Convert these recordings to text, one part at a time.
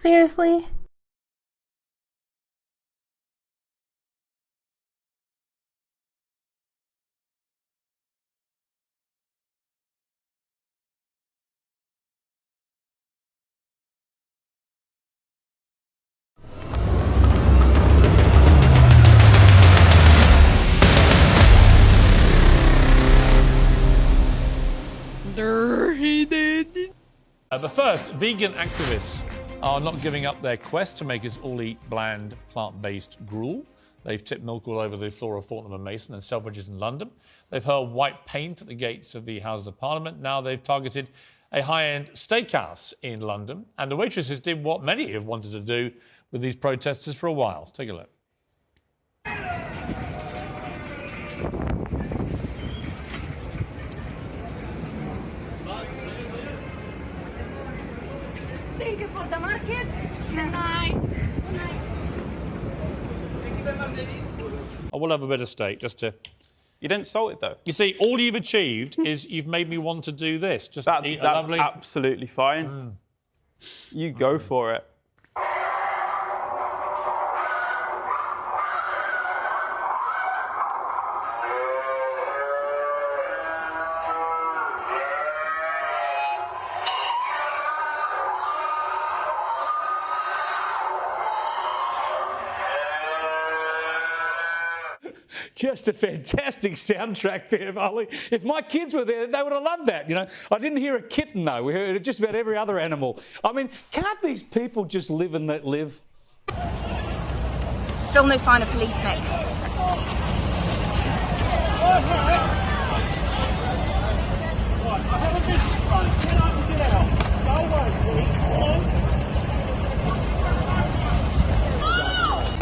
Seriously? But first, vegan activists are not giving up their quest to make us all eat bland, plant-based gruel. They've tipped milk all over the floor of Fortnum and Mason and Selfridges in London. They've hurled white paint at the gates of the Houses of Parliament. Now they've targeted a high-end steakhouse in London. And the waitresses did what many have wanted to do with these protesters for a while. Take a look. Thank you for the market. Good night. Good night. Thank you very much, ladies. I will have a bit of steak just to... You didn't salt it, though. You see, all you've achieved is you've made me want to do this. Just eat a That's lovely... absolutely fine. You go for it. Just a fantastic soundtrack there, Ollie. If my kids were there, they would have loved that. You know, I didn't hear a kitten though. We heard just about every other animal. I mean, can't these people just live and let live? Still no sign of police, Nick.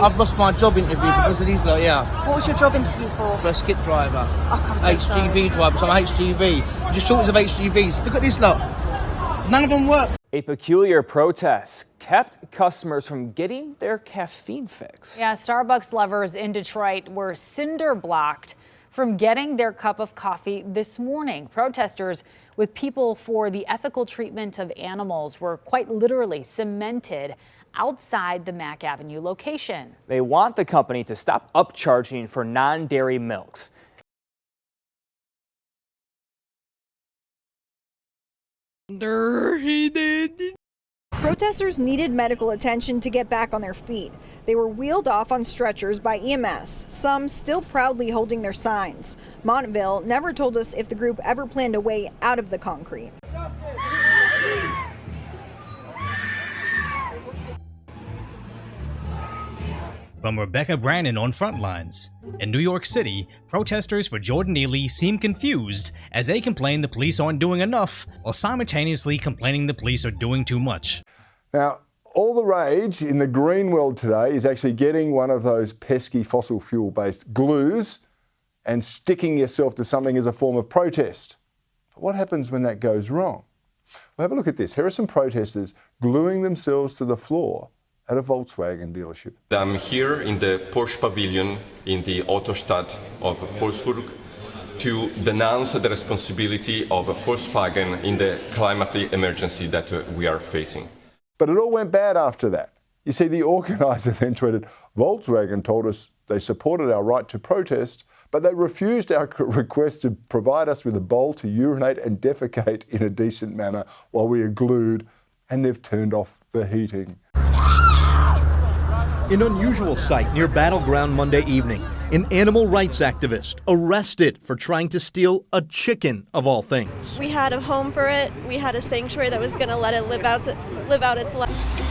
I've lost my job interview because of these lot, yeah. What was your job interview for? For a skip driver. Oh, I'm so sorry. HGV driver, so I'm HGV. Just shortage of HGVs. Look at this lot. None of them work. A peculiar protest kept customers from getting their caffeine fix. Yeah, Starbucks lovers in Detroit were cinder blocked from getting their cup of coffee this morning. Protesters with People for the Ethical Treatment of Animals were quite literally cemented outside the Mack Avenue location. They want the company to stop upcharging for non-dairy milks. Protesters needed medical attention to get back on their feet. They were wheeled off on stretchers by EMS, some still proudly holding their signs. Montville never told us if the group ever planned a way out of the concrete. From Rebecca Brannon on Frontlines. In New York City, protesters for Jordan Neely seem confused as they complain the police aren't doing enough, while simultaneously complaining the police are doing too much. Now, all the rage in the green world today is actually getting one of those pesky fossil fuel-based glues and sticking yourself to something as a form of protest. But what happens when that goes wrong? Well, have a look at this. Here are some protesters gluing themselves to the floor at a Volkswagen dealership. I'm here in the Porsche pavilion in the Autostadt of Wolfsburg to denounce the responsibility of Volkswagen in the climate emergency that we are facing. But it all went bad after that. You see, the organiser then tweeted, Volkswagen told us they supported our right to protest, but they refused our request to provide us with a bowl to urinate and defecate in a decent manner while we are glued, and they've turned off the heating. An unusual sight near Battleground Monday evening. An animal rights activist arrested for trying to steal a chicken, of all things. We had a home for it. We had a sanctuary that was going to let it live out its life.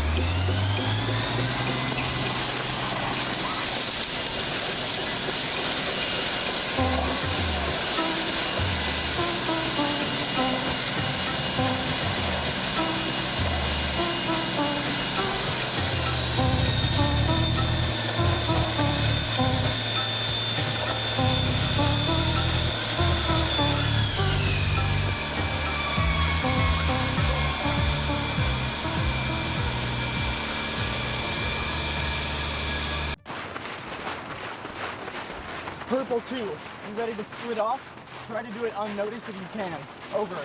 Purple 2, you ready to split off? Try to do it unnoticed if you can. Over.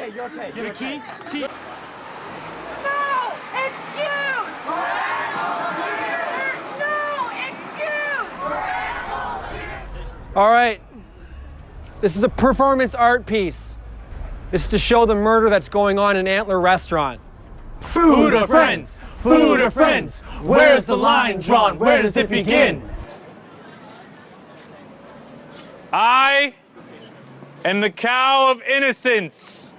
okay, you're okay. Do you have a key? Key. No excuse! No excuse! All right. This is a performance art piece. This is to show the murder that's going on in Antler Restaurant. Food or friends? Food or friends? Where's the line drawn? Where does it begin? I am the cow of innocence,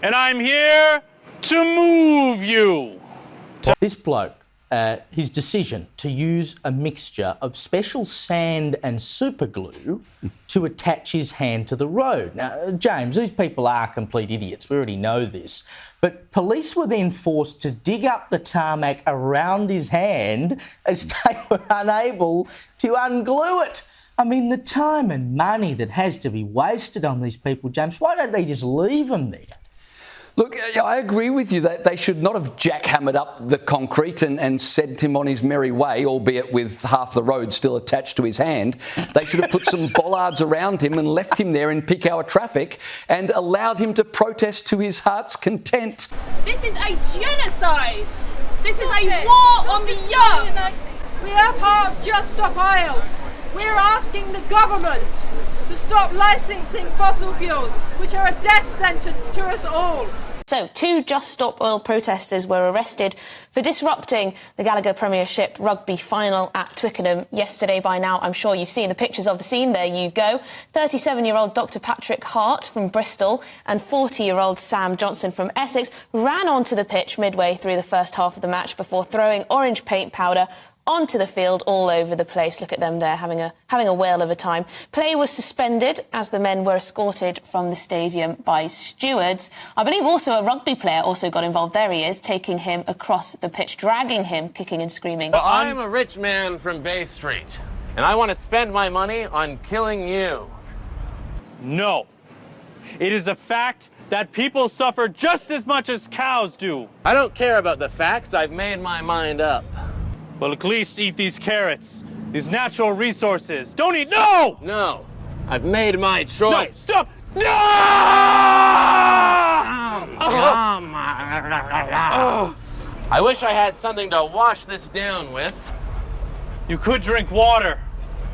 and I'm here to move you. This bloke, his decision to use a mixture of special sand and super glue to attach his hand to the road. Now, James, these people are complete idiots. We already know this. But police were then forced to dig up the tarmac around his hand as they were unable to unglue it. I mean, the time and money that has to be wasted on these people, James, why don't they just leave them there? Look, I agree with you that they should not have jackhammered up the concrete and sent him on his merry way, albeit with half the road still attached to his hand. They should have put some bollards around him and left him there in peak hour traffic and allowed him to protest to his heart's content. This is a genocide! This is a war on the young! We are part of Just Stop Oil. We're asking the government to stop licensing fossil fuels, which are a death sentence to us all. So, 2 Just Stop Oil protesters were arrested for disrupting the Gallagher Premiership rugby final at Twickenham yesterday. By now, I'm sure you've seen the pictures of the scene. There you go. 37-year-old Dr. Patrick Hart from Bristol and 40-year-old Sam Johnson from Essex ran onto the pitch midway through the first half of the match before throwing orange paint powder onto the field all over the place. Look at them there having a whale of a time. Play was suspended as the men were escorted from the stadium by stewards. I believe also a rugby player also got involved. There he is, taking him across the pitch, dragging him, kicking and screaming. Well, I'm a rich man from Bay Street, and I want to spend my money on killing you. No. It is a fact that people suffer just as much as cows do. I don't care about the facts. I've made my mind up. Well, at least eat these carrots, these natural resources. Don't eat, no! No, I've made my choice. No, stop! No! I wish I had something to wash this down with. You could drink water.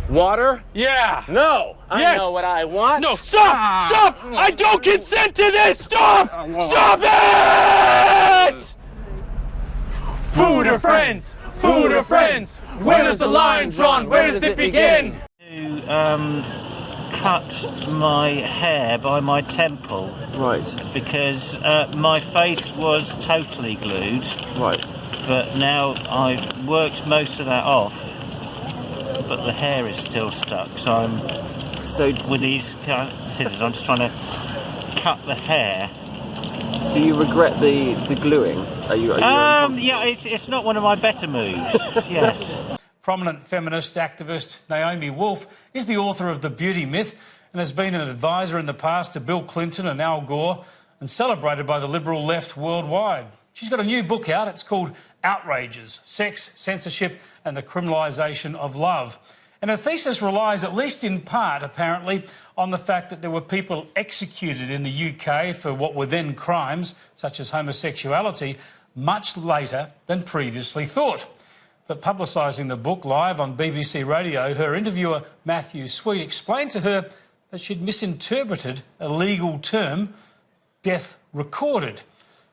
Water? Yeah. No, I know what I want. No, stop! Stop! I don't consent to this! Stop! Stop it! Food or friends? Food or friends? Where is the line drawn? Where does it begin? To cut my hair by my temple. Right. Because my face was totally glued. Right. But now I've worked most of that off. But the hair is still stuck. So I'm with these scissors, I'm just trying to cut the hair. Do you regret the gluing? Are you yeah, it's not one of my better moves. Yes. Prominent feminist activist Naomi Wolf is the author of The Beauty Myth and has been an advisor in the past to Bill Clinton and Al Gore and celebrated by the liberal left worldwide. She's got a new book out. It's called Outrages: Sex, Censorship and the Criminalisation of Love. And her thesis relies, at least in part, apparently, on the fact that there were people executed in the UK for what were then crimes, such as homosexuality, much later than previously thought. But publicising the book live on BBC Radio, her interviewer, Matthew Sweet, explained to her that she'd misinterpreted a legal term, death recorded.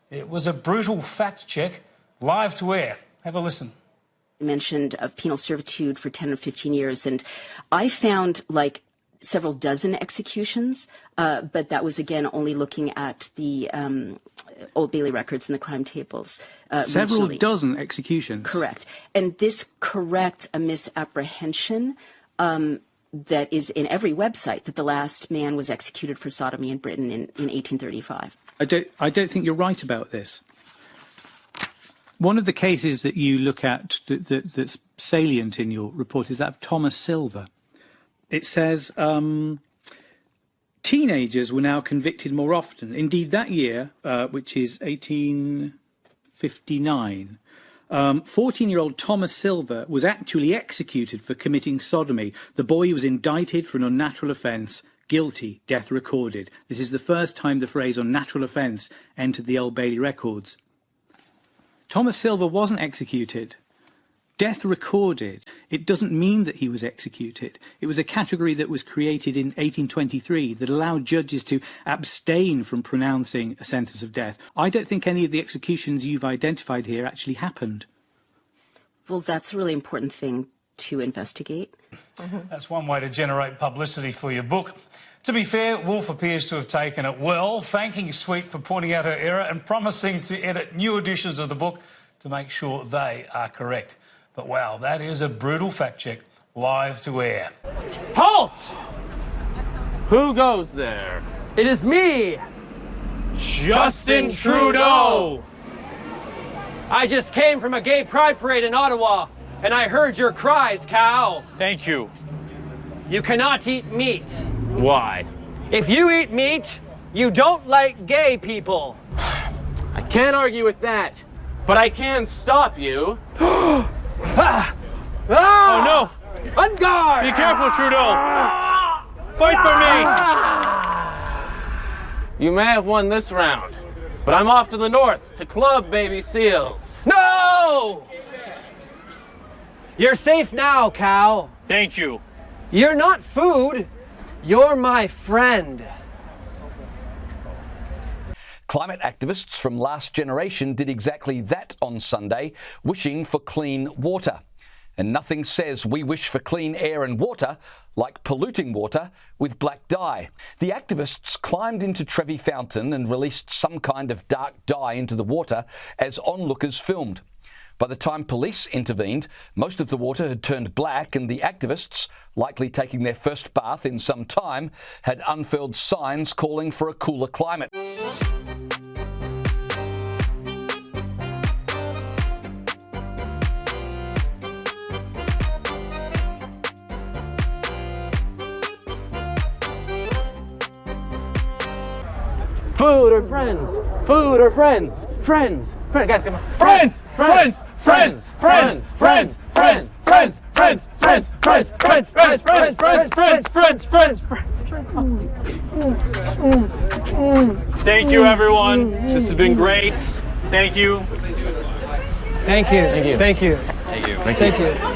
It was a brutal fact check, live to air. Have a listen. Mentioned of penal servitude for 10 or 15 years, and I found like several dozen executions, but that was again only looking at the Old Bailey records and the crime tables. Several regionally. dozen executions. Correct, and this corrects a misapprehension that is in every website that the last man was executed for sodomy in Britain in 1835. I don't think you're right about this. One of the cases that you look at that's salient in your report is that of Thomas Silver. It says teenagers were now convicted more often. Indeed, that year, which is 1859, 14-year-old Thomas Silver was actually executed for committing sodomy. The boy was indicted for an unnatural offence, guilty, death recorded. This is the first time the phrase unnatural offence entered the Old Bailey records. Thomas Silver wasn't executed. Death recorded. It doesn't mean that he was executed. It was a category that was created in 1823 that allowed judges to abstain from pronouncing a sentence of death. I don't think any of the executions you've identified here actually happened. Well, that's a really important thing to investigate. That's one way to generate publicity for your book. To be fair, Woolf appears to have taken it well, thanking Sweet for pointing out her error and promising to edit new editions of the book to make sure they are correct. But wow, that is a brutal fact check live to air. Halt! Who goes there? It is me, Justin Trudeau! I just came from a gay pride parade in Ottawa, and I heard your cries, cow. Thank you. You cannot eat meat. Why? If you eat meat, you don't like gay people. I can't argue with that, but I can stop you. Ah! Oh no! On guard! Be careful, Trudeau! Fight for me! You may have won this round, but I'm off to the north to club baby seals. No! You're safe now, cow. Thank you. You're not food. You're my friend. Climate activists from Last Generation did exactly that on Sunday, wishing for clean water. And nothing says we wish for clean air and water like polluting water with black dye. The activists climbed into Trevi Fountain and released some kind of dark dye into the water as onlookers filmed. By the time police intervened, most of the water had turned black, and the activists, likely taking their first bath in some time, had unfurled signs calling for a cooler climate. Food or friends? Food or friends? Friends. Guys, come on. Friends! Friends! Friends! Friends! Friends! Friends! Friends! Friends! Friends! Friends! Friends! Friends! Friends! Friends! Friends! Friends! Thank you, everyone. This has been great. Thank you. Thank you. Thank you. Thank you. Thank you. Thank you.